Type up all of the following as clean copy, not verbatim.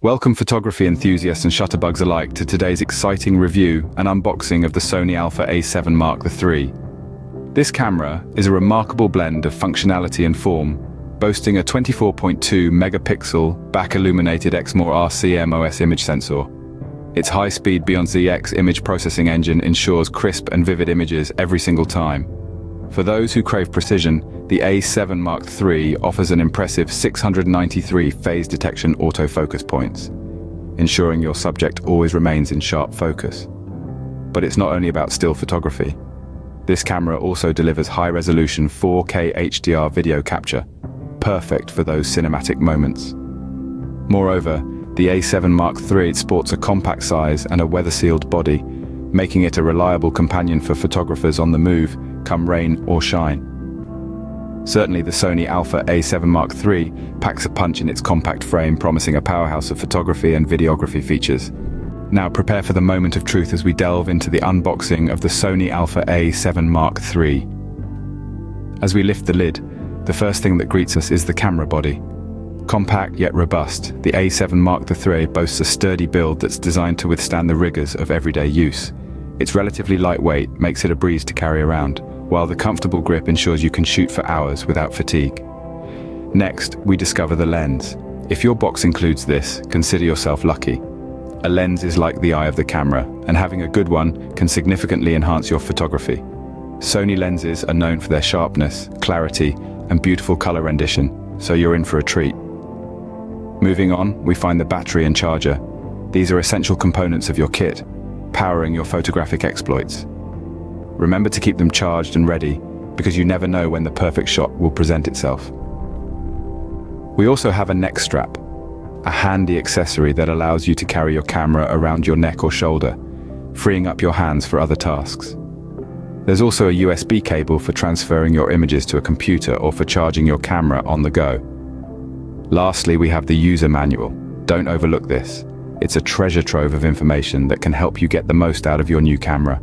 Welcome photography enthusiasts and shutterbugs alike to today's exciting review and unboxing of the Sony Alpha A7 Mark III. This camera is a remarkable blend of functionality and form, boasting a 24.2 megapixel back-illuminated Exmor RCMOS image sensor. Its high-speed Beyond ZX image processing engine ensures crisp and vivid images every single time. For those who crave precision, the A7 Mark III offers an impressive 693 phase detection autofocus points, ensuring your subject always remains in sharp focus. But it's not only about still photography. This camera also delivers high-resolution 4K HDR video capture, perfect for those cinematic moments. Moreover, the A7 Mark III sports a compact size and a weather-sealed body, making it a reliable companion for photographers on the move, come rain or shine. Certainly the Sony Alpha A7 Mark III packs a punch in its compact frame, promising a powerhouse of photography and videography features. Now prepare for the moment of truth as we delve into the unboxing of the Sony Alpha A7 Mark III. As we lift the lid, the first thing that greets us is the camera body. Compact yet robust, the A7 Mark III boasts a sturdy build that's designed to withstand the rigors of everyday use. Its relatively lightweight makes it a breeze to carry around, while the comfortable grip ensures you can shoot for hours without fatigue. Next, we discover the lens. If your box includes this, consider yourself lucky. A lens is like the eye of the camera, and having a good one can significantly enhance your photography. Sony lenses are known for their sharpness, clarity, and beautiful color rendition, so you're in for a treat. Moving on, we find the battery and charger. These are essential components of your kit, powering your photographic exploits. Remember to keep them charged and ready, because you never know when the perfect shot will present itself. We also have a neck strap, a handy accessory that allows you to carry your camera around your neck or shoulder, freeing up your hands for other tasks. There's also a USB cable for transferring your images to a computer or for charging your camera on the go. Lastly, we have the user manual. Don't overlook this. It's a treasure trove of information that can help you get the most out of your new camera.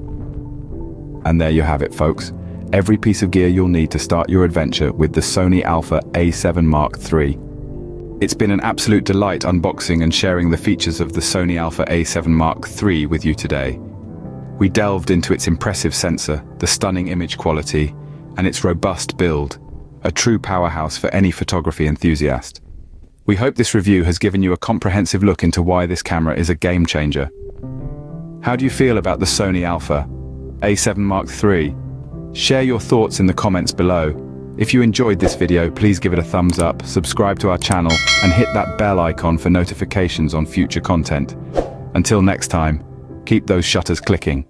And there you have it, folks. Every piece of gear you'll need to start your adventure with the Sony Alpha A7 Mark III. It's been an absolute delight unboxing and sharing the features of the Sony Alpha A7 Mark III with you today. We delved into its impressive sensor, the stunning image quality, and its robust build, a true powerhouse for any photography enthusiast. We hope this review has given you a comprehensive look into why this camera is a game changer. How do you feel about the Sony Alpha A7 Mark III? Share your thoughts in the comments below. If you enjoyed this video, please give it a thumbs up, subscribe to our channel, and hit that bell icon for notifications on future content. Until next time, keep those shutters clicking.